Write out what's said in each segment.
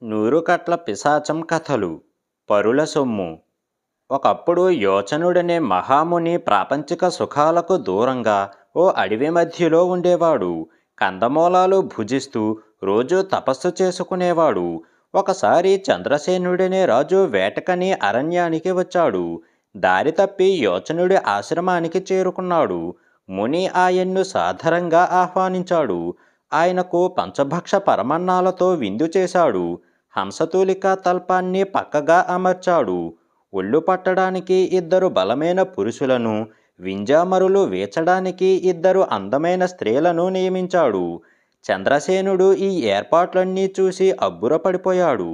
నూరుకట్ల పిశాచం కథలు పరుల సొమ్ము. ఒకప్పుడు యోచనుడనే మహాముని ప్రాపంచిక సుఖాలకు దూరంగా ఓ అడవి మధ్యలో ఉండేవాడు. కందమూలాలు భుజిస్తూ రోజూ తపస్సు చేసుకునేవాడు. ఒకసారి చంద్రసేనుడనే రాజు వేటకని అరణ్యానికి వచ్చాడు. దారి తప్పి యోచనుడి ఆశ్రమానికి చేరుకున్నాడు. ముని ఆయన్ను సాదరంగా ఆహ్వానించాడు. ఆయనకు పంచభక్ష పరమన్నాలతో విందు చేశాడు. హంసతూలిక తల్పాన్ని పక్కగా అమర్చాడు. ఒళ్ళు పట్టడానికి ఇద్దరు బలమైన పురుషులను, వింజామరులు వేచడానికి ఇద్దరు అందమైన స్త్రీలను నియమించాడు. చంద్రసేనుడు ఈ ఏర్పాట్లన్నీ చూసి అబ్బురపడిపోయాడు.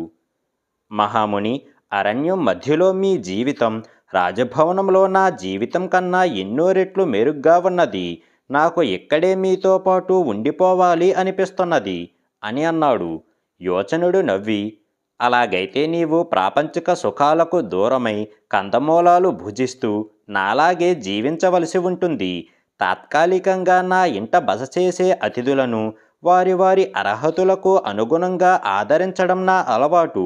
మహాముని, అరణ్యం మధ్యలో మీ జీవితం రాజభవనంలో నా జీవితం కన్నా ఎన్నో రెట్లు మెరుగ్గా ఉన్నది. నాకు ఇక్కడే మీతో పాటు ఉండిపోవాలి అనిపిస్తున్నది అని అన్నాడు. యోచనుడు నవ్వి, అలాగైతే నీవు ప్రాపంచిక సుఖాలకు దూరమై కందమూలాలు భుజిస్తూ నాలాగే జీవించవలసి ఉంటుంది. తాత్కాలికంగా నా ఇంట బస చేసే అతిథులను వారి వారి అర్హతులకు అనుగుణంగా ఆదరించడం నా అలవాటు.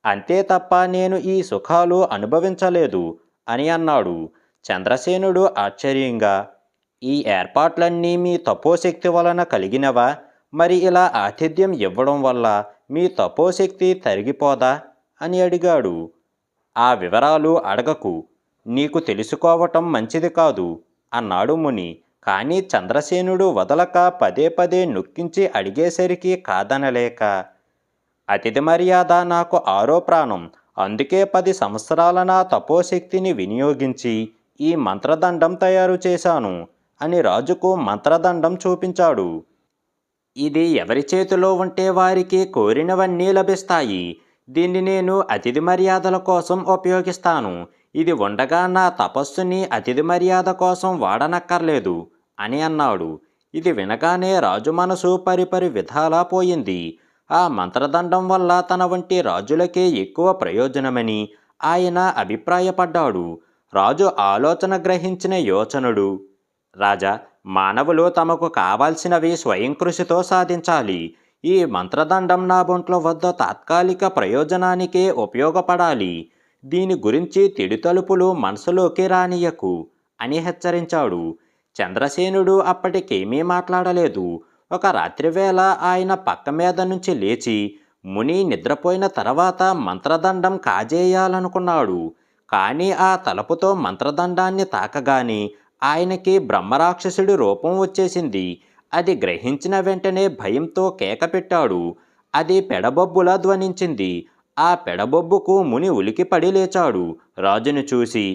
అంతే తప్ప నేను ఈ సుఖాలు అనుభవించలేదు అని అన్నాడు. చంద్రసేనుడు ఆశ్చర్యంగా, ఈ ఏర్పాట్లన్నీ మీ తపోశక్తి వలన కలిగినవా? మరి ఇలా ఆతిథ్యం ఇవ్వడం వల్ల మీ తపోశక్తి తరిగిపోదా అని అడిగాడు. ఆ వివరాలు అడగకు, నీకు తెలుసుకోవటం మంచిది కాదు అన్నాడు ముని. కానీ చంద్రసేనుడు వదలక పదే పదే నొక్కించి అడిగేసరికి కాదనలేక, అతిథి మర్యాద నాకు ఆరో ప్రాణం, అందుకే 10 సంవత్సరాల నా తపోశక్తిని వినియోగించి ఈ మంత్రదండం తయారు చేశాను అని రాజుకు మంత్రదండం చూపించాడు. ఇది ఎవరి చేతిలో ఉంటే వారికి కోరినవన్నీ లభిస్తాయి. దీన్ని నేను అతిథి మర్యాదల కోసం ఉపయోగిస్తాను. ఇది ఉండగా నా తపస్సుని అతిథి మర్యాద కోసం వాడనక్కర్లేదు అని అన్నాడు. ఇది వినగానే రాజు మనసు పరిపరి విధాలా పోయింది. ఆ మంత్రదండం వల్ల తన వంటి రాజులకే ఎక్కువ ప్రయోజనమని ఆయన అభిప్రాయపడ్డాడు. రాజు ఆలోచన గ్రహించిన యోచనుడు, రాజా, మానవులు తమకు కావాల్సినవి స్వయం కృషితో సాధించాలి. ఈ మంత్రదండం నా బొంట్ల వద్ద తాత్కాలిక ప్రయోజనానికే ఉపయోగపడాలి. దీని గురించి తిడితలుపులు మనసులోకి రానియకు అని హెచ్చరించాడు. చంద్రసేనుడు అప్పటికేమీ మాట్లాడలేదు. ఒక రాత్రివేళ ఆయన పక్క మీద నుంచి లేచి ముని నిద్రపోయిన తర్వాత మంత్రదండం కాజేయాలనుకున్నాడు. కానీ ఆ తలుపుతో మంత్రదండాన్ని తాకగానే ఆయనకి బ్రహ్మరాక్షసుడి రూపం వచ్చేసింది. అది గ్రహించిన వెంటనే భయంతో కేక పెట్టాడు. అది పెడబొబ్బులా ధ్వనించింది. ఆ పెడబొబ్బుకు ముని ఉలికిపడి లేచాడు. రాజును చూసి,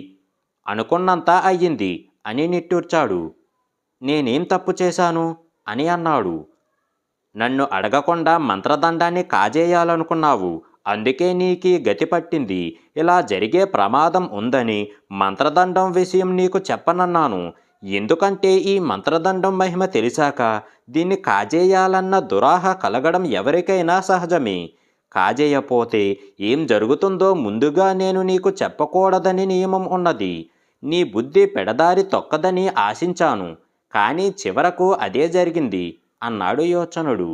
అనుకున్నంత అయ్యింది అని నిట్టూర్చాడు. నేనేం తప్పు చేశాను అని అన్నాడు. నన్ను అడగకుండా మంత్రదండాన్ని కాజేయాలనుకున్నావు. అందుకే నీకీ గతి పట్టింది. ఇలా జరిగే ప్రమాదం ఉందని మంత్రదండం విషయం నీకు చెప్పనన్నాను. ఎందుకంటే ఈ మంత్రదండం మహిమ తెలిసాక దీన్ని కాజేయాలన్న దురాహ కలగడం ఎవరికైనా సహజమే. కాజేయపోతే ఏం జరుగుతుందో ముందుగా నేను నీకు చెప్పకూడదని నియమం ఉన్నది. నీ బుద్ధి పెడదారి తొక్కదని ఆశించాను. కానీ చివరకు అదే జరిగింది అన్నాడు యోచనుడు.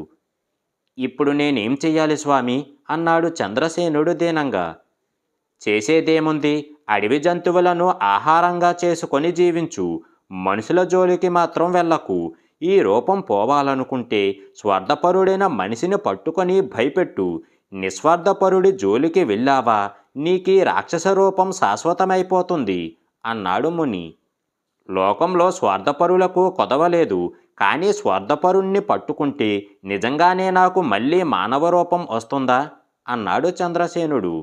ఇప్పుడు నేనేం చెయ్యాలి స్వామి అన్నాడు చంద్రసేనుడు దీనంగా. చేసేదేముంది, అడవి జంతువులను ఆహారంగా చేసుకొని జీవించు. మనుషుల జోలికి మాత్రం వెళ్ళకు. ఈ రూపం పోవాలనుకుంటే స్వార్థపరుడైన మనిషిని పట్టుకొని భయపెట్టు. నిస్వార్థపరుడి జోలికి వెళ్ళావా నీకీ రాక్షస రూపం శాశ్వతమైపోతుంది అన్నాడు ముని. లోకంలో స్వార్థపరులకు కొదవలేదు. కానీ స్వార్థపరుణ్ణి పట్టుకుంటే నిజంగానే నాకు మళ్ళీ మానవ రూపం వస్తుందా అన్నాడు చంద్రసేనుడు.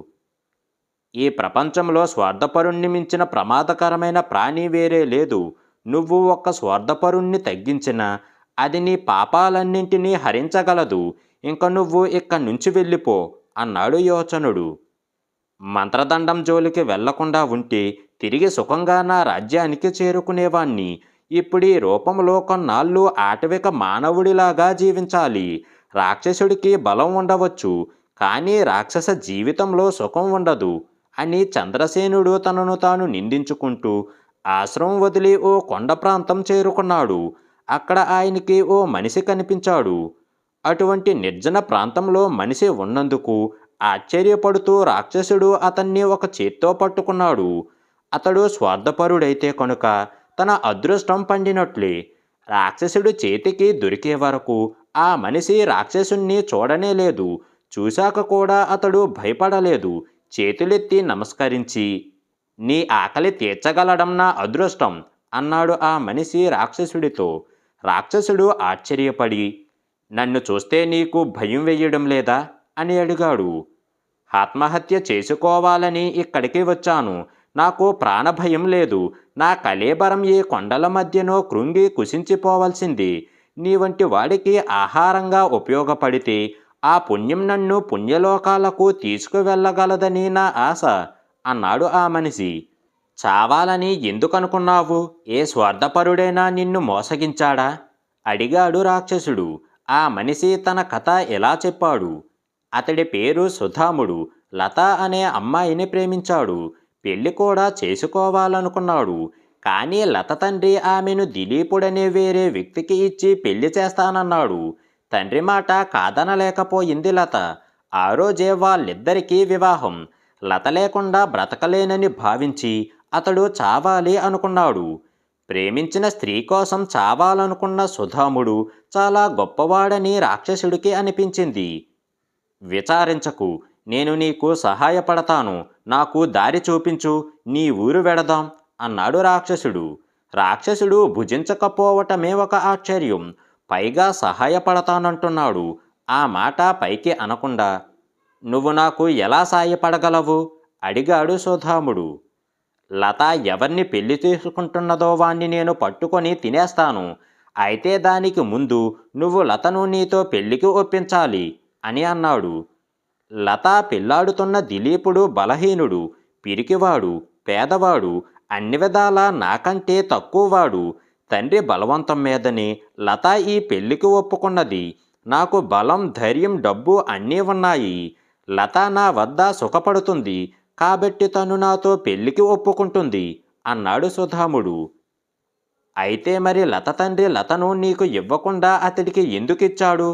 ఈ ప్రపంచంలో స్వార్థపరుణ్ణి మించిన ప్రమాదకరమైన ప్రాణి వేరే లేదు. నువ్వు ఒక్క స్వార్థపరుణ్ణి తగ్గించినా అది నీ పాపాలన్నింటినీ హరించగలదు. ఇంక నువ్వు ఇక్కడి నుంచి వెళ్ళిపో అన్నాడు యోచనుడు. మంత్రదండం జోలికి వెళ్లకుండా ఉంటే తిరిగి సుఖంగా నా రాజ్యానికి చేరుకునేవాణ్ణి. ఇప్పుడు ఈ రూపంలో కొన్నాళ్ళు ఆటవిక మానవుడిలాగా జీవించాలి. రాక్షసుడికి బలం ఉండవచ్చు, కానీ రాక్షస జీవితంలో సుఖం ఉండదు అని చంద్రసేనుడు తనను తాను నిందించుకుంటూ ఆశ్రమం వదిలి ఓ కొండ ప్రాంతం చేరుకున్నాడు. అక్కడ ఆయనకి ఓ మనిషి కనిపించాడు. అటువంటి నిర్జన ప్రాంతంలో మనిషి ఉన్నందుకు ఆశ్చర్యపడుతూ రాక్షసుడు అతన్ని ఒక చేత్తో పట్టుకున్నాడు. అతడు స్వార్థపరుడైతే కనుక తన అదృష్టం పండినట్లే. రాక్షసుడు చేతికి దొరికే వరకు ఆ మనిషి రాక్షసుణ్ణి చూడనే లేదు. చూశాక కూడా అతడు భయపడలేదు. చేతులెత్తి నమస్కరించి, నీ ఆకలి తీర్చగలడం నా అదృష్టం అన్నాడు ఆ మనిషి రాక్షసుడితో. రాక్షసుడు ఆశ్చర్యపడి, నన్ను చూస్తే నీకు భయం వెయ్యడం లేదా అని అడిగాడు. ఆత్మహత్య చేసుకోవాలని ఇక్కడికి వచ్చాను. నాకు ప్రాణభయం లేదు. నా కళేబరం ఈ కొండల మధ్యనో కృంగి కుసించిపోవలసింది. నీ వంటి వాడికి ఆహారంగా ఉపయోగపడితే ఆ పుణ్యం నన్ను పుణ్యలోకాలకు తీసుకువెళ్ళగలదని నా ఆశ అన్నాడు ఆ మనిషి. చావాలని ఎందుకనుకున్నావు? ఏ స్వార్థపరుడైనా నిన్ను మోసగించాడా అడిగాడు రాక్షసుడు. ఆ మనిషి తన కథ ఎలా చెప్పాడు. అతడి పేరు సుధాముడు. లత అనే అమ్మాయిని ప్రేమించాడు. పెళ్లి కూడా చేసుకోవాలనుకున్నాడు. కానీ లత తండ్రి ఆమెను దిలీపుడనే వేరే వ్యక్తికి ఇచ్చి పెళ్లి చేస్తానన్నాడు. తండ్రి మాట కాదనలేకపోయింది లత. ఆ రోజే వాళ్ళిద్దరికీ వివాహం. లత లేకుండా బ్రతకలేనని భావించి అతడు చావాలి అనుకున్నాడు. ప్రేమించిన స్త్రీ కోసం చావాలనుకున్న సుధాముడు చాలా గొప్పవాడని రాక్షసుడికి అనిపించింది. విచారించకు, నేను నీకు సహాయపడతాను. నాకు దారి చూపించు, నీ ఊరు వెడదాం అన్నాడు రాక్షసుడు. రాక్షసుడు భుజించకపోవటమే ఒక ఆశ్చర్యం. పైగా సహాయపడతానంటున్నాడు. ఆ మాట పైకి అనకుండా, నువ్వు నాకు ఎలా సాయపడగలవు అడిగాడు సుధాముడు. లత ఎవరిని పెళ్లి చేసుకుంటున్నదో వాణ్ణి నేను పట్టుకొని తినేస్తాను. అయితే దానికి ముందు నువ్వు లతను నీతో పెళ్లికి ఒప్పించాలి అని అన్నాడు. లత పెళ్లాడుతున్న దిలీపుడు బలహీనుడు, పిరికివాడు, పేదవాడు, అన్ని విధాలా నాకంటే తక్కువవాడు. తండ్రి బలవంతం మీదనే లత ఈ పెళ్లికి ఒప్పుకున్నది. నాకు బలం, ధైర్యం, డబ్బు అన్నీ ఉన్నాయి. లత నా వద్ద సుఖపడుతుంది. కాబట్టి తను నాతో పెళ్లికి ఒప్పుకుంటుంది అన్నాడు సుధాముడు. అయితే మరి లత తండ్రి లతను నీకు ఇవ్వకుండా అతడికి ఎందుకిచ్చాడు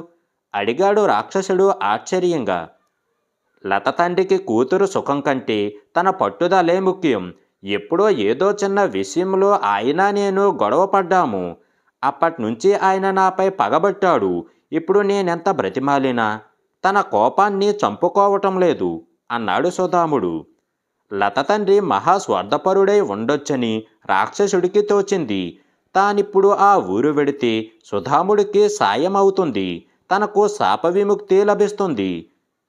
అడిగాడు రాక్షసుడు ఆశ్చర్యంగా. లత తండ్రికి కూతురు సుఖం కంటే తన పట్టుదలే ముఖ్యం. ఎప్పుడో ఏదో చిన్న విషయంలో ఆయన నేను గొడవ పడ్డాము. అప్పట్నుంచి ఆయన నాపై పగబట్టాడు. ఇప్పుడు నేనెంత బ్రతిమాలినా తన కోపాన్ని చంపుకోవటం లేదు అన్నాడు సుధాముడు. లత తండ్రి మహాస్వార్థపరుడై ఉండొచ్చని రాక్షసుడికి తోచింది. తానిప్పుడు ఆ ఊరు వెడితే సుధాముడికి సాయం అవుతుంది. తనకు శాప విముక్తి లభిస్తుంది.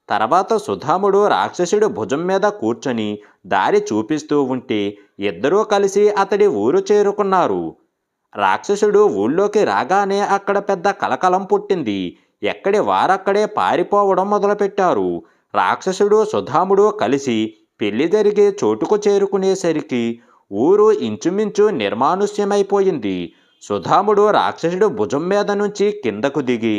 తర్వాత సుధాముడు రాక్షసుడి భుజం మీద కూర్చొని దారి చూపిస్తూ ఉంటే ఇద్దరూ కలిసి అతడి ఊరు చేరుకున్నారు. రాక్షసుడు ఊళ్ళోకి రాగానే అక్కడ పెద్ద కలకలం పుట్టింది. ఎక్కడి వారక్కడే పారిపోవడం మొదలుపెట్టారు. రాక్షసుడు సుధాముడు కలిసి పెళ్లి జరిగే చోటుకు చేరుకునేసరికి ఊరు ఇంచుమించు నిర్మానుష్యమైపోయింది. సుధాముడు రాక్షసుడు భుజం మీద నుంచి కిందకు దిగి,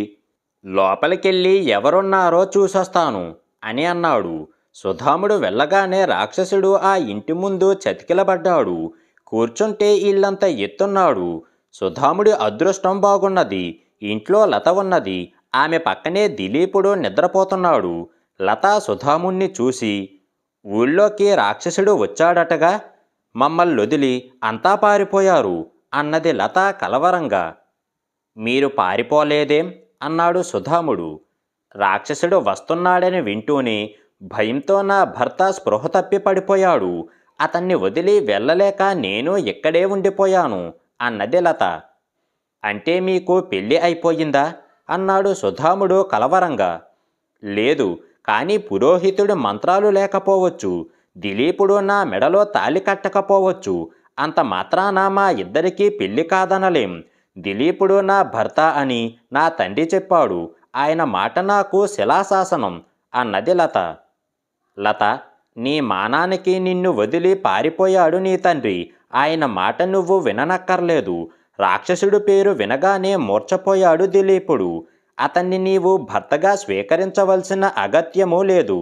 లోపలికెళ్ళి ఎవరున్నారో చూసొస్తాను అని అన్నాడు. సుధాముడు వెళ్ళగానే రాక్షసుడు ఆ ఇంటి ముందు చతికిలబడ్డాడు. కూర్చుంటే ఇల్లంత ఎత్తున్నాడు. సుధాముడి అదృష్టం బాగున్నది. ఇంట్లో లత ఉన్నది. ఆమె పక్కనే దిలీపుడు నిద్రపోతున్నాడు. లత సుధాముణ్ణి చూసి, ఊళ్ళోకి రాక్షసుడు వచ్చాడటగా, మమ్మల్నొదిలి అంతా పారిపోయారు అన్నది లత కలవరంగా. మీరు పారిపోలేదేం అన్నాడు సుధాముడు. రాక్షసుడు వస్తున్నాడని వింటూనే భయంతో నా భర్త స్పృహ తప్పి పడిపోయాడు. అతన్ని వదిలి వెళ్ళలేక నేను ఇక్కడే ఉండిపోయాను అన్నది లత. అంటే మీకు పెళ్ళి అయిపోయిందా అన్నాడు సుధాముడు కలవరంగా. లేదు, కానీ పురోహితుడి మంత్రాలు లేకపోవచ్చు. దిలీపుడు నా మెడలో తాళి కట్టకపోవచ్చు. అంత మాత్రాన మా ఇద్దరికీ పెళ్లి కాదనలేం. దిలీపుడు నా భర్త అని నా తండ్రి చెప్పాడు. ఆయన మాట నాకు శిలాశాసనం అన్నది లత. లత, నీ మానానికి నిన్ను వదిలి పారిపోయాడు నీ తండ్రి. ఆయన మాట నువ్వు విననక్కర్లేదు. రాక్షసుడి పేరు వినగానే మూర్ఛపోయాడు దిలీపుడు. అతన్ని నీవు భర్తగా స్వీకరించవలసిన అగత్యమూ లేదు.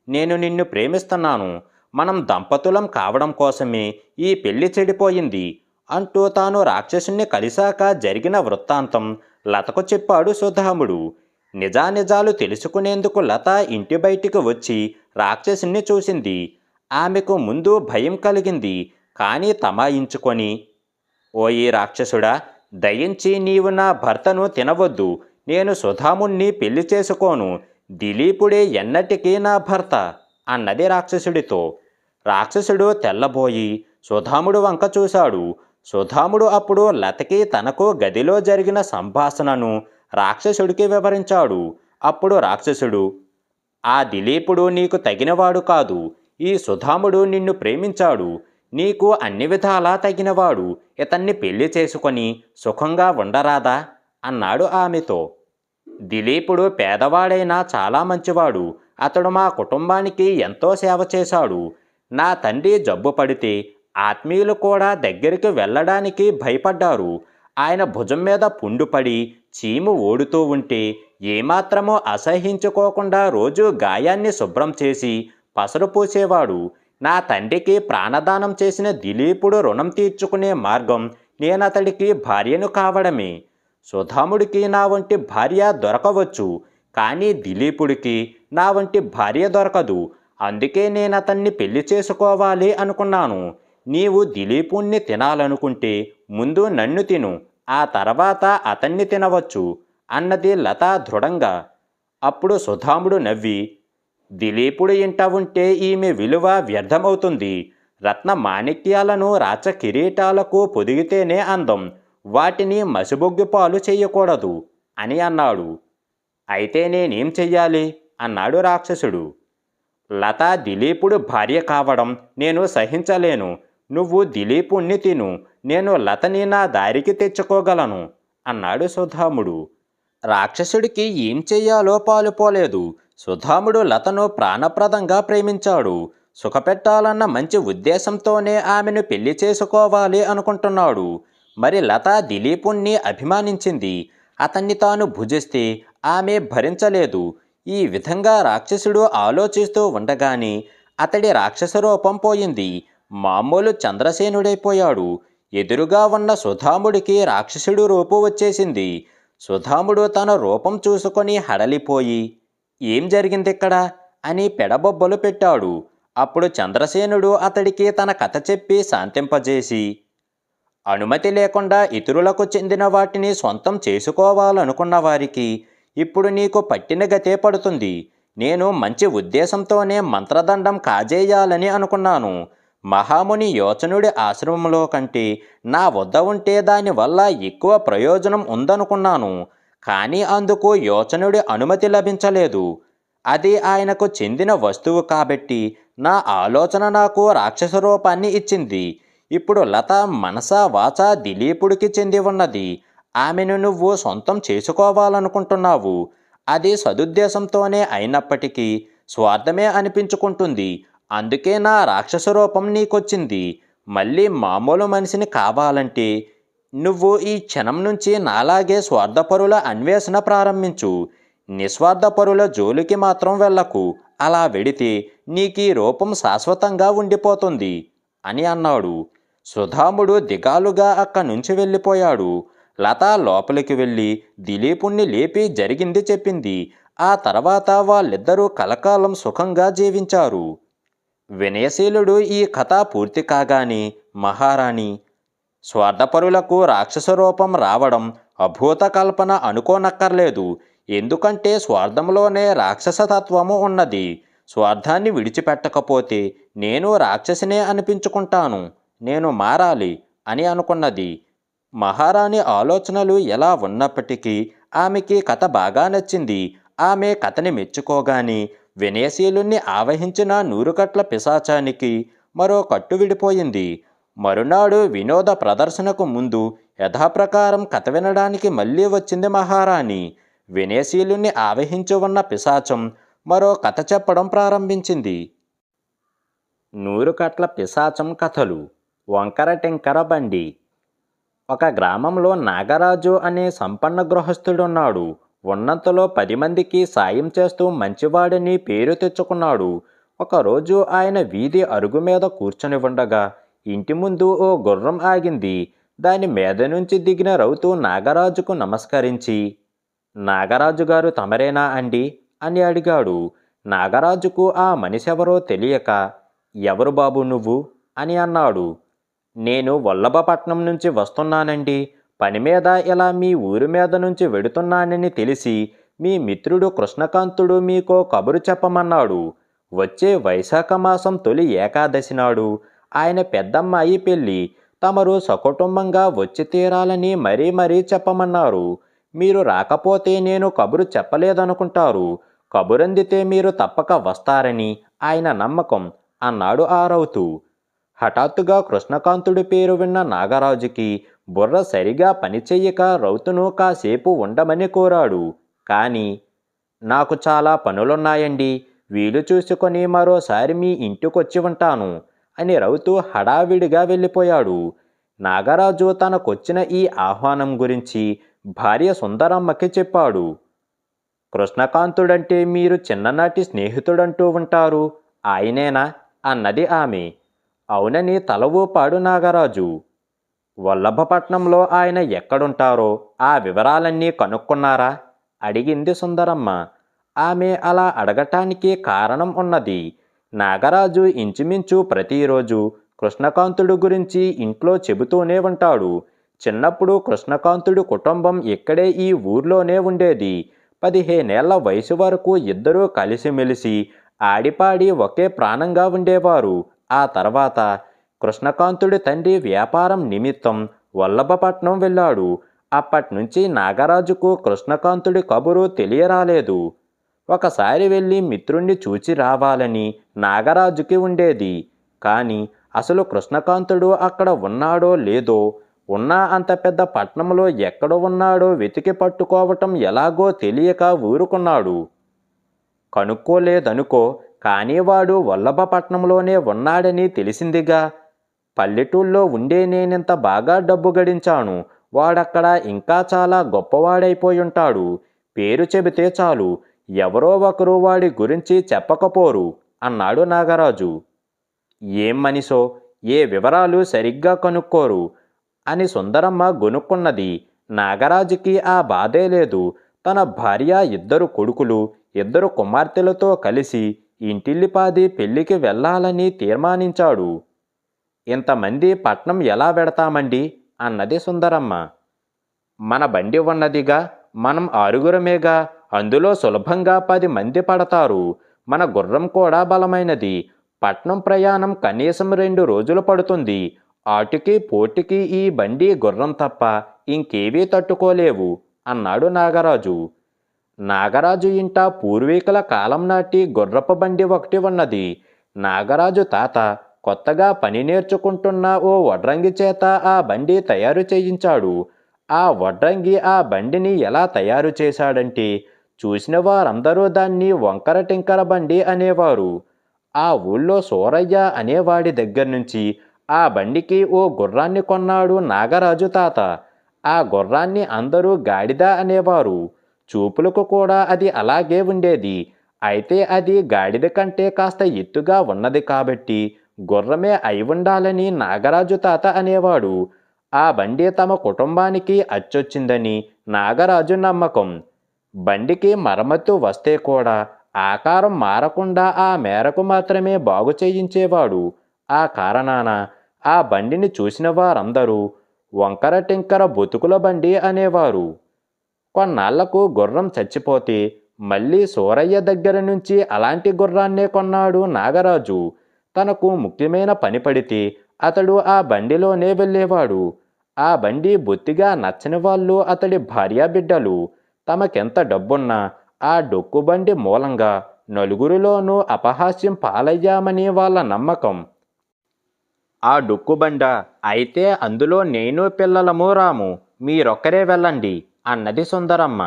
నేను నిన్ను ప్రేమిస్తున్నాను. మనం దంపతులం కావడం కోసమే ఈ పెళ్లి చెడిపోయింది అంటూ తాను రాక్షసుని కలిశాక జరిగిన వృత్తాంతం లతకు చెప్పాడు సుధాముడు. నిజానిజాలు తెలుసుకునేందుకు లత ఇంటి బయటికి వచ్చి రాక్షసుని చూసింది. ఆమెకు ముందు భయం కలిగింది. కానీ తమాయించుకొని, ఓయి రాక్షసుడా, దయించి నీవు నా భర్తను తినవద్దు. నేను సుధాముణ్ణి పెళ్లి చేసుకోను. దిలీపుడే ఎన్నటికీ నా భర్త అన్నది రాక్షసుడితో. రాక్షసుడు తెల్లబోయి సుధాముడు వంక చూశాడు. సుధాముడు అప్పుడు లతకి తనకు గదిలో జరిగిన సంభాషణను రాక్షసుడికి వివరించాడు. అప్పుడు రాక్షసుడు, ఆ దిలీపుడు నీకు తగినవాడు కాదు. ఈ సుధాముడు నిన్ను ప్రేమించాడు. నీకు అన్ని విధాలా తగినవాడు. ఇతన్ని పెళ్లి చేసుకొని సుఖంగా ఉండరాదా అన్నాడు ఆమెతో. దిలీపుడు పేదవాడైనా చాలా మంచివాడు. అతడు మా కుటుంబానికి ఎంతో సేవ చేశాడు. నా తండ్రి జబ్బు పడితే ఆత్మీయులు కూడా దగ్గరికి వెళ్ళడానికి భయపడ్డారు. ఆయన భుజం మీద పుండుపడి చీము ఓడుతూ ఉంటే ఏమాత్రమూ అసహించుకోకుండా రోజు గాయాన్ని శుభ్రం చేసి పసరు పూసేవాడు. నా తండ్రికి ప్రాణదానం చేసిన దిలీపుడు రుణం తీర్చుకునే మార్గం నేనతడికి భార్యను కావడమే. సుధాముడికి నా వంటి భార్య దొరకవచ్చు, కానీ దిలీపుడికి నా వంటి భార్య దొరకదు. అందుకే నేనతన్ని పెళ్లి చేసుకోవాలి అనుకున్నాను. నీవు దిలీపుణ్ణి తినాలనుకుంటే ముందు నన్ను తిను, ఆ తర్వాత అతన్ని తినవచ్చు అన్నది లత దృఢంగా. అప్పుడు సుధాముడు నవ్వి, దిలీపుడు ఇంట ఉంటే ఈమె విలువ వ్యర్థమవుతుంది. రత్న మాణిక్యాలను రాచ కిరీటాలకు పొదిగితేనే అందం. వాటిని మసిబొగ్గు పాలు చెయ్యకూడదు అని అన్నాడు. అయితే నేనేం చెయ్యాలి అన్నాడు రాక్షసుడు. లత దిలీపుడు భార్య కావడం నేను సహించలేను. నువ్వు దిలీపుణ్ణి తిను, నేను లతని నా దారికి తెచ్చుకోగలను అన్నాడు సుధాముడు. రాక్షసుడికి ఏం చెయ్యాలో పాలుపోలేదు. సుధాముడు లతను ప్రాణప్రదంగా ప్రేమించాడు. సుఖపెట్టాలన్న మంచి ఉద్దేశంతోనే ఆమెను పెళ్లి చేసుకోవాలి అనుకుంటున్నాడు. మరి లత దిలీపుణ్ణి అభిమానించింది. అతన్ని తాను భుజిస్తే ఆమె భరించలేదు. ఈ విధంగా రాక్షసుడు ఆలోచిస్తూ ఉండగానే అతడి రాక్షస రూపం పోయింది. మామూలు చంద్రసేనుడైపోయాడు. ఎదురుగా ఉన్న సుధాముడికి రాక్షసుడు రూపు వచ్చేసింది. సుధాముడు తన రూపం చూసుకొని హడలిపోయి, ఏం జరిగిందిక్కడ అని పెడబొబ్బలు పెట్టాడు. అప్పుడు చంద్రసేనుడు అతడికి తన కథ చెప్పి శాంతింపజేసి, అనుమతి లేకుండా ఇతరులకు చెందిన వాటిని సొంతం చేసుకోవాలనుకున్న వారికి ఇప్పుడు నీకు పట్టిన గతే పడుతుంది. నేను మంచి ఉద్దేశంతోనే మంత్రదండం కాజేయాలని అనుకున్నాను. మహాముని యోచనుడి ఆశ్రమంలో కంటే నా వద్ద ఉంటే దానివల్ల ఎక్కువ ప్రయోజనం ఉందనుకున్నాను. కానీ అందుకు యోచనుడి అనుమతి లభించలేదు. అది ఆయనకు చెందిన వస్తువు కాబట్టి నా ఆలోచన నాకు రాక్షస రూపాన్ని ఇచ్చింది. ఇప్పుడు లత మనసా వాచా దిలీపుడికి చెంది ఉన్నది. ఆమెను నువ్వు సొంతం చేసుకోవాలనుకుంటున్నావు. అది సదుద్దేశంతోనే అయినప్పటికీ స్వార్థమే అనిపించుకుంటుంది. అందుకే నా రాక్షస రూపం నీకొచ్చింది. మళ్ళీ మామూలు మనిషిని కావాలంటే నువ్వు ఈ క్షణం నుంచి నాలాగే స్వార్థపరుల అన్వేషణ ప్రారంభించు. నిస్వార్థపరుల జోలికి మాత్రం వెళ్ళకు. అలా వెడితే నీకీ రూపం శాశ్వతంగా ఉండిపోతుంది అని అన్నాడు. సుధాముడు దిగాలుగా అక్కడి నుంచి వెళ్ళిపోయాడు. లత లోపలికి వెళ్ళి దిలీపుణ్ణి లేపి జరిగింది చెప్పింది. ఆ తర్వాత వాళ్ళిద్దరూ కలకాలం సుఖంగా జీవించారు. వినయశీలుడు ఈ కథ పూర్తి కాగానే, మహారాణి, స్వార్థపరులకు రాక్షస రూపం రావడం అభూత కల్పన అనుకోనక్కర్లేదు. ఎందుకంటే స్వార్థంలోనే రాక్షసతత్వము ఉన్నది. స్వార్థాన్ని విడిచిపెట్టకపోతే నేను రాక్షసినే అనిపించుకుంటాను. నేను మారాలి అని అనుకున్నది. మహారాణి ఆలోచనలు ఎలా ఉన్నప్పటికీ ఆమెకి కథ బాగా నచ్చింది. ఆమె కథని మెచ్చుకోగానే వినయశీలుణ్ణి ఆవహించిన నూరుకట్ల పిశాచానికి మరో కట్టు విడిపోయింది. మరునాడు వినోద ప్రదర్శనకు ముందు యథాప్రకారం కథ వినడానికి మళ్ళీ వచ్చింది మహారాణి. వినయశీలుణ్ణి ఆవహించి ఉన్న పిశాచం మరో కథ చెప్పడం ప్రారంభించింది. నూరుకట్ల పిశాచం కథలు. వంకర టింకర బండి. ఒక గ్రామంలో నాగరాజు అనే సంపన్న గృహస్థుడున్నాడు. ఉన్నంతలో 10 మందికి సాయం చేస్తూ మంచివాడిని పేరు తెచ్చుకున్నాడు. ఒకరోజు ఆయన వీధి అరుగు మీద కూర్చొని ఉండగా ఇంటి ముందు ఓ గుర్రం ఆగింది. దాని మీద నుంచి దిగిన రౌతు నాగరాజుకు నమస్కరించి, నాగరాజు గారు తమరేనా అండి అని అడిగాడు. నాగరాజుకు ఆ మనిషెవరో తెలియక, ఎవరు బాబు నువ్వు అని అన్నాడు. నేను వల్లభపట్నం నుంచి వస్తున్నానండి. పని మీద ఇలా మీ ఊరి మీద నుంచి వెడుతున్నానని తెలిసి మీ మిత్రుడు కృష్ణకాంతుడు మీకో కబురు చెప్పమన్నాడు. వచ్చే వైశాఖ మాసం తొలి ఏకాదశి నాడు ఆయన పెద్దమ్మాయి పెళ్ళి. తమరు సకుటుంబంగా వచ్చి తీరాలని మరీ మరీ చెప్పమన్నారు. మీరు రాకపోతే నేను కబురు చెప్పలేదనుకుంటారు. కబురందితే మీరు తప్పక వస్తారని ఆయన నమ్మకం అన్నాడు ఆ రౌతు. హఠాత్తుగా కృష్ణకాంతుడి పేరు విన్న నాగరాజుకి బుర్ర సరిగా పనిచెయ్యక రౌతును కాసేపు ఉండమని కోరాడు. కానీ నాకు చాలా పనులున్నాయండి, వీలు చూసుకొని మరోసారి మీ ఇంటికొచ్చి ఉంటాను అని రౌతు హడావిడిగా వెళ్ళిపోయాడు. నాగరాజు తనకొచ్చిన ఈ ఆహ్వానం గురించి భార్య సుందరమ్మకి చెప్పాడు. కృష్ణకాంతుడంటే మీరు చిన్ననాటి స్నేహితుడంటూ ఉంటారు, ఆయనేనా అన్నది ఆమె. అవునని తల ఊపాడు నాగరాజు. వల్లభపట్నంలో ఆయన ఎక్కడుంటారో ఆ వివరాలన్నీ కనుక్కున్నారా అడిగింది సుందరమ్మ. ఆమె అలా అడగటానికి కారణం ఉన్నది. నాగరాజు ఇంచుమించు ప్రతిరోజు కృష్ణకాంతుడు గురించి ఇంట్లో చెబుతూనే ఉంటాడు. చిన్నప్పుడు కృష్ణకాంతుడి కుటుంబం ఇక్కడే ఈ ఊర్లోనే ఉండేది. 15 ఏళ్ల వయసు వరకు ఇద్దరూ కలిసిమెలిసి ఆడిపాడి ఒకే ప్రాణంగా ఉండేవారు. ఆ తర్వాత కృష్ణకాంతుడి తండ్రి వ్యాపారం నిమిత్తం వల్లభపట్నం వెళ్ళాడు. అప్పట్నుంచి నాగరాజుకు కృష్ణకాంతుడి కబురు తెలియరాలేదు. ఒకసారి వెళ్ళి మిత్రుణ్ణి చూచి రావాలని నాగరాజుకి ఉండేది. కానీ అసలు కృష్ణకాంతుడు అక్కడ ఉన్నాడో లేదో, ఉన్నా అంత పెద్ద పట్నంలో ఎక్కడ ఉన్నాడో వెతికి పట్టుకోవటం ఎలాగో తెలియక ఊరుకున్నాడు. కనుక్కోలేదనుకో, కానీ వాడు వల్లభపట్నంలోనే ఉన్నాడని తెలిసిందిగా. పల్లెటూళ్ళలో ఉండే నేనింత బాగా డబ్బు గడించాను, వాడక్కడ ఇంకా చాలా గొప్పవాడైపోయుంటాడు. పేరు చెబితే చాలు, ఎవరో ఒకరు వాడి గురించి చెప్పకపోరు అన్నాడు నాగరాజు. ఏం మనిషో, ఏ వివరాలు సరిగ్గా కనుక్కోరు అని సుందరమ్మ గొనుక్కున్నది. నాగరాజుకి ఆ బాధే లేదు. తన భార్య, 2 కొడుకులు, 2 కుమార్తెలతో కలిసి ఇంటిల్లిపాది పెళ్లికి వెళ్ళాలని తీర్మానించాడు. ఇంతమంది పట్నం ఎలా వెడతామండి అన్నది సుందరమ్మ. మన బండి ఉన్నదిగా, మనం 6గురమేగా, అందులో సులభంగా 10 మంది పడతారు. మన గుర్రం కూడా బలమైనది. పట్నం ప్రయాణం కనీసం 2 రోజులు పడుతుంది. ఆటికి పోటీకి ఈ బండి గుర్రం తప్ప ఇంకేవీ తట్టుకోలేవు అన్నాడు నాగరాజు. నాగరాజు ఇంట పూర్వీకుల కాలం నాటి గుర్రపు బండి ఒకటి ఉన్నది. నాగరాజు తాత కొత్తగా పని నేర్చుకుంటున్న ఓ వడ్రంగి చేత ఆ బండి తయారు చేయించాడు. ఆ వడ్రంగి ఆ బండిని ఎలా తయారు చేశాడంటే, చూసిన వారందరూ దాన్ని వంకర టింకర బండి అనేవారు. ఆ ఊళ్ళో సూరయ్య అనేవాడి దగ్గర్నుంచి ఆ బండికి ఓ గుర్రాన్ని కొన్నాడు నాగరాజు తాత. ఆ గుర్రాన్ని అందరూ గాడిద అనేవారు. చూపులకు కూడా అది అలాగే ఉండేది. అయితే అది గాడిద కంటే కాస్త ఎత్తుగా ఉన్నది కాబట్టి గుర్రమే అయి ఉండాలని నాగరాజు తాత అనేవాడు. ఆ బండి తమ కుటుంబానికి అచ్చొచ్చిందని నాగరాజు నమ్మకం. బండికి మరమ్మత్తు వస్తే కూడా ఆకారం మారకుండా ఆ మేరకు మాత్రమే బాగు చేయించేవాడు. ఆ కారణాన ఆ బండిని చూసిన వారందరూ వంకర టింకర బతుకుల బండి అనేవారు. కొన్నాళ్లకు గుర్రం చచ్చిపోతే మళ్ళీ సూరయ్య దగ్గర నుంచి అలాంటి గుర్రాన్నే కొన్నాడు నాగరాజు. తనకు ముఖ్యమైన పని పడితే అతడు ఆ బండిలోనే వెళ్ళేవాడు. ఆ బండి బొత్తిగా నచ్చని వాళ్ళు అతడి భార్యాబిడ్డలు. తమకెంత డబ్బున్నా ఆ డొక్కుబండి మూలంగా నలుగురిలోనూ అపహాస్యం పాలయ్యామని వాళ్ళ నమ్మకం. ఆ డొక్కుబండ అయితే అందులో నేను పిల్లలము రాము, మీరొక్కరే వెళ్ళండి అన్నది సుందరమ్మ.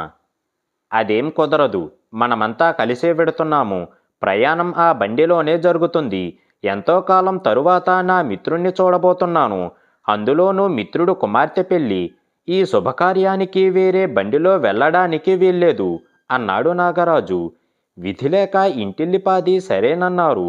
అదేం కుదరదు, మనమంతా కలిసే వెడుతున్నాము. ప్రయాణం ఆ బండిలోనే జరుగుతుంది. ఎంతో కాలం తరువాత నా మిత్రుణ్ణి చూడబోతున్నాను. అందులోనూ మిత్రుడు కుమార్తె పెళ్ళి. ఈ శుభకార్యానికి వేరే బండిలో వెళ్ళడానికి వీల్లేదు అన్నాడు నాగరాజు. విధిలేక ఇంటిల్లిపాది సరేనన్నారు.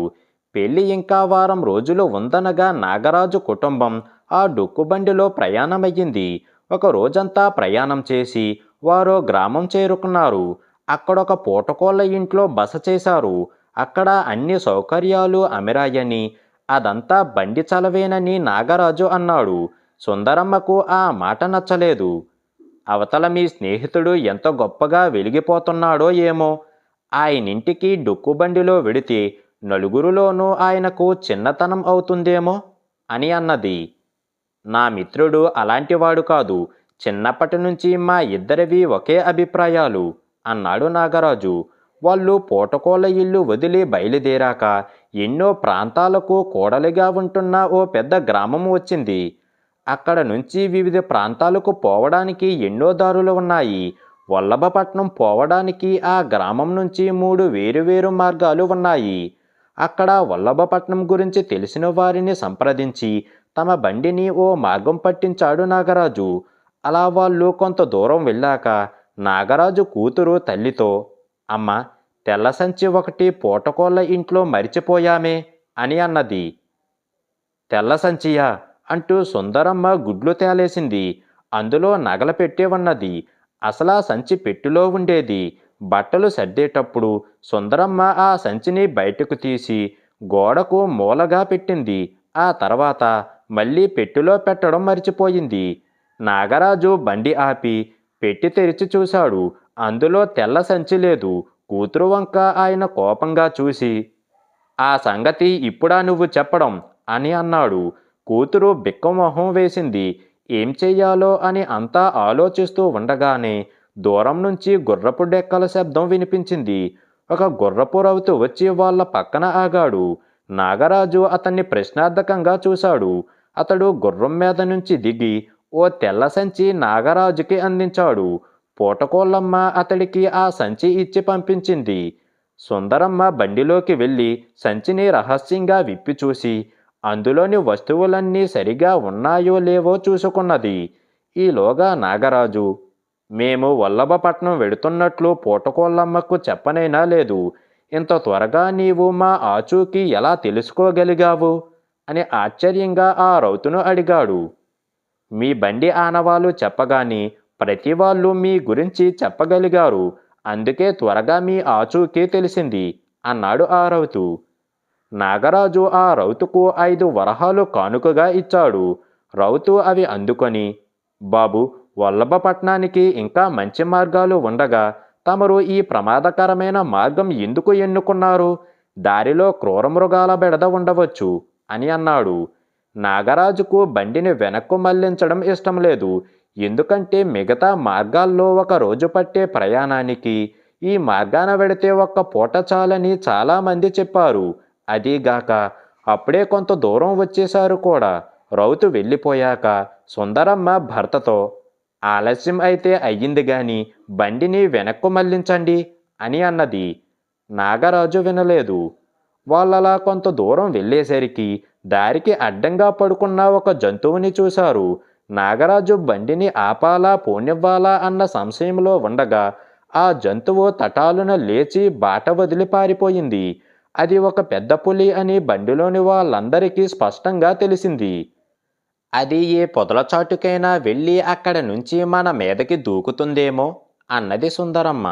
పెళ్లి ఇంకా వారం రోజులు ఉందనగా నాగరాజు కుటుంబం ఆ డొక్కుబండిలో ప్రయాణమయ్యింది. ఒక రోజంతా ప్రయాణం చేసి వారు గ్రామం చేరుకున్నారు. అక్కడొక పూటకోళ్ళ ఇంట్లో బస చేశారు. అక్కడ అన్ని సౌకర్యాలు అమిరాయని, అదంతా బండి చలవేనని నాగరాజు అన్నాడు. సుందరమ్మకు ఆ మాట నచ్చలేదు. అవతల మీ స్నేహితుడు ఎంత గొప్పగా వెలిగిపోతున్నాడో ఏమో, ఆయనింటికి డొక్కుబండిలో వెడితే నలుగురిలోనూ ఆయనకు చిన్నతనం అవుతుందేమో అని అన్నది. నా మిత్రుడు అలాంటివాడు కాదు. చిన్నప్పటి నుంచి మా ఇద్దరివి ఒకే అభిప్రాయాలు అన్నాడు నాగరాజు. వాళ్ళు పూటకోళ్ళ ఇల్లు వదిలి బయలుదేరాక ఎన్నో ప్రాంతాలకు కూడలిగా ఉంటున్న ఓ పెద్ద గ్రామం వచ్చింది. అక్కడ నుంచి వివిధ ప్రాంతాలకు పోవడానికి ఎన్నో దారులు ఉన్నాయి. వల్లభపట్నం పోవడానికి ఆ గ్రామం నుంచి 3 వేరువేరు మార్గాలు ఉన్నాయి. అక్కడ వల్లభపట్నం గురించి తెలిసిన వారిని సంప్రదించి తమ బండిని ఓ మార్గం పట్టించాడు నాగరాజు. అలా వాళ్ళు కొంత దూరం వెళ్ళాక నాగరాజు కూతురు తల్లితో, అమ్మ, తెల్ల సంచి ఒకటి పూటకోళ్ళ ఇంట్లో మరిచిపోయామే అని అన్నది. తెల్ల సంచియా అంటూ సుందరమ్మ గుడ్లు తేలేసింది. అందులో నగల పెట్టె ఉన్నది. అసలా సంచి పెట్టెలో ఉండేది. బట్టలు సర్దేటప్పుడు సుందరమ్మ ఆ సంచిని బయటకు తీసి గోడకు మూలగా పెట్టింది. ఆ తర్వాత మళ్ళీ పెట్టెలో పెట్టడం మర్చిపోయింది. నాగరాజు బండి ఆపి పెట్టి తెరిచి చూశాడు. అందులో తెల్ల సంచి లేదు. కూతురు వంక ఆయన కోపంగా చూసి, ఆ సంగతి ఇప్పుడా నువ్వు చెప్పడం అని అన్నాడు. కూతురు బిక్కమొహం వేసింది. ఏం చెయ్యాలో అని అంతా ఆలోచిస్తూ ఉండగానే దూరం నుంచి గుర్రపు డెక్కల శబ్దం వినిపించింది. ఒక గుర్రపు రౌతు వచ్చి వాళ్ళ పక్కన ఆగాడు. నాగరాజు అతన్ని ప్రశ్నార్థకంగా చూశాడు. అతడు గుర్రం మీద నుంచి దిగి ఓ తెల్ల సంచి నాగరాజుకి అందించాడు. పూటకోళ్ళమ్మ అతడికి ఆ సంచి ఇచ్చి పంపించింది. సుందరమ్మ బండిలోకి వెళ్ళి సంచిని రహస్యంగా విప్పి చూసి అందులోని వస్తువులన్నీ సరిగా ఉన్నాయో లేవో చూసుకున్నది. ఈలోగా నాగరాజు, మేము వల్లభపట్నం వెడుతున్నట్లు పూటకోళ్ళమ్మకు చెప్పనైనా లేదు. ఇంత త్వరగా నీవు మా ఆచూకీ ఎలా తెలుసుకోగలిగావు అని ఆశ్చర్యంగా ఆ రౌతును అడిగాడు. మీ బండి ఆనవాలు చెప్పగాని ప్రతి వాళ్ళు మీ గురించి చెప్పగలిగారు. అందుకే త్వరగా మీ ఆచూకీ తెలిసింది అన్నాడు ఆ రౌతు. నాగరాజు ఆ రౌతుకు 5 వరహాలు కానుకగా ఇచ్చాడు. రౌతు అవి అందుకొని, బాబు, వల్లభపట్నానికి ఇంకా మంచి మార్గాలు ఉండగా తమరు ఈ ప్రమాదకరమైన మార్గం ఎందుకు ఎన్నుకున్నారు? దారిలో క్రూరమృగాల బెడద ఉండవచ్చు అని అన్నాడు. నాగరాజుకు బండిని వెనక్కు మళ్లించడం ఇష్టం లేదు. ఎందుకంటే మిగతా మార్గాల్లో 1 రోజు పట్టే ప్రయాణానికి ఈ మార్గాన వెడితే 1 పూట చాలని చాలామంది చెప్పారు. అదీగాక అప్పుడే కొంత దూరం వచ్చేశారు కూడా. రౌతు వెళ్ళిపోయాక సుందరమ్మ భర్తతో, ఆలస్యం అయితే అయ్యింది గాని బండిని వెనక్కు మళ్లించండి అని అన్నది. నాగరాజు వినలేదు. వాళ్ళలా కొంత దూరం వెళ్ళేసరికి దారికి అడ్డంగా పడుకున్న ఒక జంతువుని చూశారు. నాగరాజు బండిని ఆపాలా పోనివ్వాలా అన్న సంశయంలో ఉండగా ఆ జంతువు తటాలున లేచి బాట వదిలి పారిపోయింది. అది ఒక పెద్ద పులి అని బండిలోని వాళ్ళందరికీ స్పష్టంగా తెలిసింది. అది ఏ పొదల చాటుకైనా వెళ్ళి అక్కడ నుంచి మన మీదకి దూకుతుందేమో అన్నది సుందరమ్మ.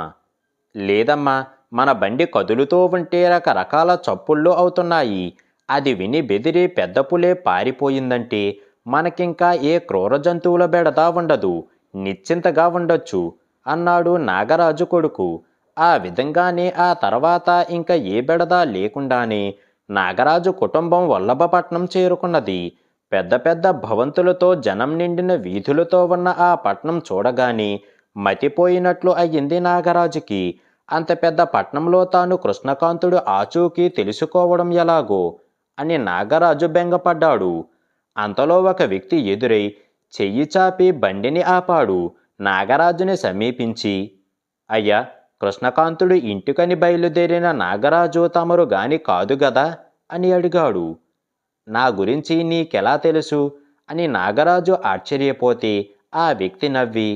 లేదమ్మా, మన బండి కదులుతూ ఉంటే రకరకాల చప్పుళ్ళు అవుతున్నాయి. అది విని బెదిరి పెద్ద పులే పారిపోయిందంటే మనకింకా ఏ క్రూర జంతువుల బెడద ఉండదు, నిశ్చింతగా ఉండొచ్చు అన్నాడు నాగరాజు కొడుకు. ఆ విధంగానే ఆ తర్వాత ఇంకా ఏ బెడద లేకుండానే నాగరాజు కుటుంబం వల్లభపట్నం చేరుకున్నది. పెద్ద పెద్ద భవంతులతో జనం నిండిన వీధులతో ఉన్న ఆ పట్నం చూడగానే మతిపోయినట్లు అయ్యింది నాగరాజుకి. అంత పెద్ద పట్నంలో తాను కృష్ణకాంతుడు ఆచూకీ తెలుసుకోవడం ఎలాగో అని నాగరాజు బెంగపడ్డాడు. అంతలో ఒక వ్యక్తి ఎదురై చెయ్యి చాపి బండిని ఆపాడు. నాగరాజుని సమీపించి, అయ్యా, కృష్ణకాంతుడు ఇంటికని బయలుదేరిన నాగరాజు తమరు గాని కాదు గదా అని అడిగాడు. నా గురించి నీకెలా తెలుసు అని నాగరాజు ఆశ్చర్యపోతే ఆ వ్యక్తి నవ్వి,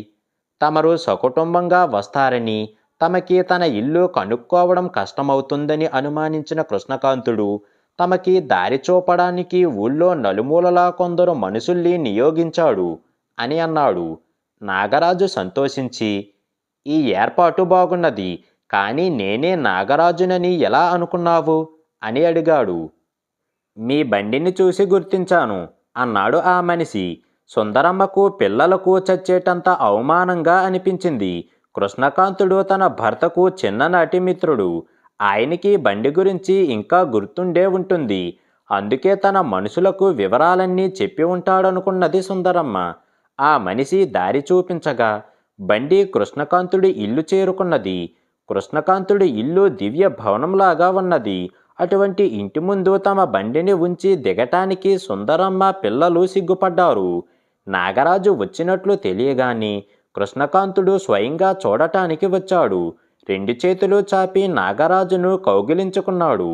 తమరు సకుటుంబంగా వస్తారని, తమకి తన ఇల్లు కనుక్కోవడం కష్టమవుతుందని అనుమానించిన కృష్ణకాంతుడు తమకి దారి చూపడానికి ఊళ్ళో నలుమూలలా కొందరు మనుషుల్ని నియోగించాడు అని అన్నాడు. నాగరాజు సంతోషించి, ఈ ఏర్పాటు బాగున్నది, కానీ నేనే నాగరాజునని ఎలా అనుకున్నావు అని అడిగాడు. మీ బండిని చూసి గుర్తించాను అన్నాడు ఆ మనిషి. సుందరమ్మకు పిల్లలకు చచ్చేటంత అవమానంగా అనిపించింది. కృష్ణకాంతుడు తన భర్తకు చిన్ననాటి మిత్రుడు. ఆయనకి బండి గురించి ఇంకా గుర్తుండే ఉంటుంది. అందుకే తన మనుషులకు వివరాలన్నీ చెప్పి ఉంటాడనుకున్నది సుందరమ్మ. ఆ మనిషి దారి చూపించగా బండి కృష్ణకాంతుడి ఇల్లు చేరుకున్నది. కృష్ణకాంతుడి ఇల్లు దివ్య భవనంలాగా ఉన్నది. అటువంటి ఇంటి ముందు తమ బండిని ఉంచి దిగటానికి సుందరమ్మ పిల్లలు సిగ్గుపడ్డారు. నాగరాజు వచ్చినట్లు తెలియగాని కృష్ణకాంతుడు స్వయంగా చూడటానికి వచ్చాడు. రెండు చేతులు చాపి నాగరాజును కౌగిలించుకున్నాడు.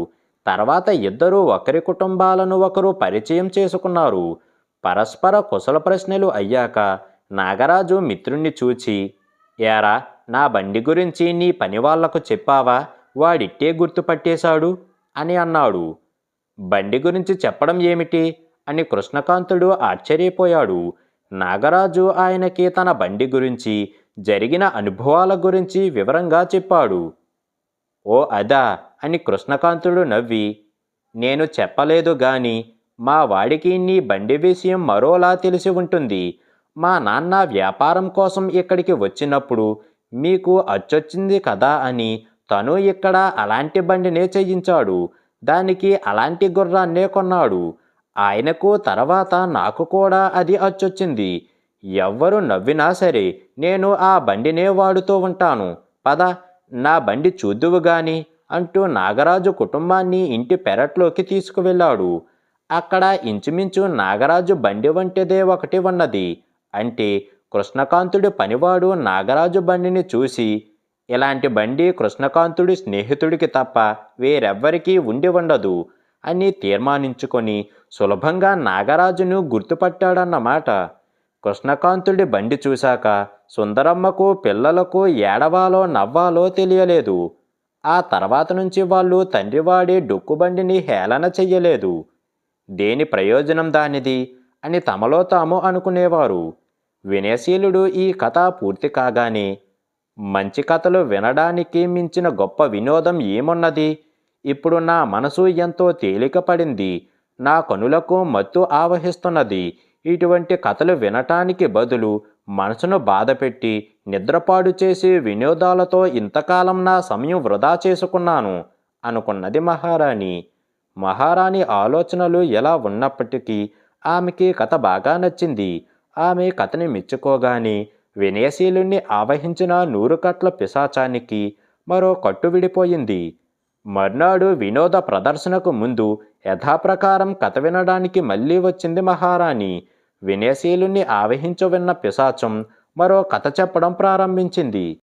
తర్వాత ఇద్దరూ ఒకరి కుటుంబాలను ఒకరు పరిచయం చేసుకున్నారు. పరస్పర కుశల ప్రశ్నలు అయ్యాక నాగరాజు మిత్రుణ్ణి చూచి, ఏరా, నా బండి గురించి నీ పని వాళ్లకు చెప్పావా? వాడిట్టే గుర్తుపట్టేశాడు అని అన్నాడు. బండి గురించి చెప్పడం ఏమిటి అని కృష్ణకాంతుడు ఆశ్చర్యపోయాడు. నాగరాజు ఆయనకి తన బండి గురించి, జరిగిన అనుభవాల గురించి వివరంగా చెప్పాడు. ఓ అదా అని కృష్ణకాంతుడు నవ్వి, నేను చెప్పలేదు గాని మా వాడికి నీ బండి విషయం మరోలా తెలిసి ఉంటుంది. మా నాన్న వ్యాపారం కోసం ఇక్కడికి వచ్చినప్పుడు మీకు అచ్చొచ్చింది కదా అని తను ఇక్కడ అలాంటి బండినే చేయించాడు. దానికి అలాంటి గుర్రాన్నే కొన్నాడు. ఆయనకు తర్వాత నాకు కూడా అది అచ్చొచ్చింది. ఎవ్వరు నవ్వినా సరే నేను ఆ బండినే వాడుతూ ఉంటాను. పద, నా బండి చూద్దువు గాని అంటూ నాగరాజు కుటుంబాన్ని ఇంటి పెరట్లోకి తీసుకువెళ్ళాడు. అక్కడ ఇంచుమించు నాగరాజు బండి వంటిదే ఒకటి ఉన్నది. అంటే కృష్ణకాంతుడి పనివాడు నాగరాజు బండిని చూసి, ఇలాంటి బండి కృష్ణకాంతుడి స్నేహితుడికి తప్ప వేరెవ్వరికీ ఉండి ఉండదు అని తీర్మానించుకొని సులభంగా నాగరాజును గుర్తుపట్టాడన్నమాట. కృష్ణకాంతుడి బండి చూశాక సుందరమ్మకు పిల్లలకు ఏడవాలో నవ్వాలో తెలియలేదు. ఆ తర్వాత నుంచి వాళ్ళు తండ్రివాడి డొక్కుబండిని హేళన చెయ్యలేదు. దేని ప్రయోజనం దానిది అని తమలో తాము అనుకునేవారు. వినయశీలుడు ఈ కథ పూర్తి కాగానే, మంచి కథలు వినడానికి మించిన గొప్ప వినోదం ఏమున్నది? ఇప్పుడు నా మనసు ఎంతో తేలిక పడింది. నా కనులకు మత్తు ఆవహిస్తున్నది. ఇటువంటి కథలు వినటానికి బదులు మనసును బాధపెట్టి నిద్రపాడు చేసి వినోదాలతో ఇంతకాలం నా సమయం వృధా చేసుకున్నాను అనుకున్నది మహారాణి. మహారాణి ఆలోచనలు ఎలా ఉన్నప్పటికీ ఆమెకి కథ బాగా నచ్చింది. ఆమె కథని మెచ్చుకోగానే వినయశీలుణ్ణి ఆవహించిన 100 కట్ల పిశాచానికి మరో కట్టు విడిపోయింది. మర్నాడు వినోద ప్రదర్శనకు ముందు యథాప్రకారం కథ వినడానికి మళ్ళీ వచ్చింది మహారాణి. వినయశీలుణ్ణి ఆవహించవిన్న పిశాచం మరో కథ చెప్పడం ప్రారంభించింది.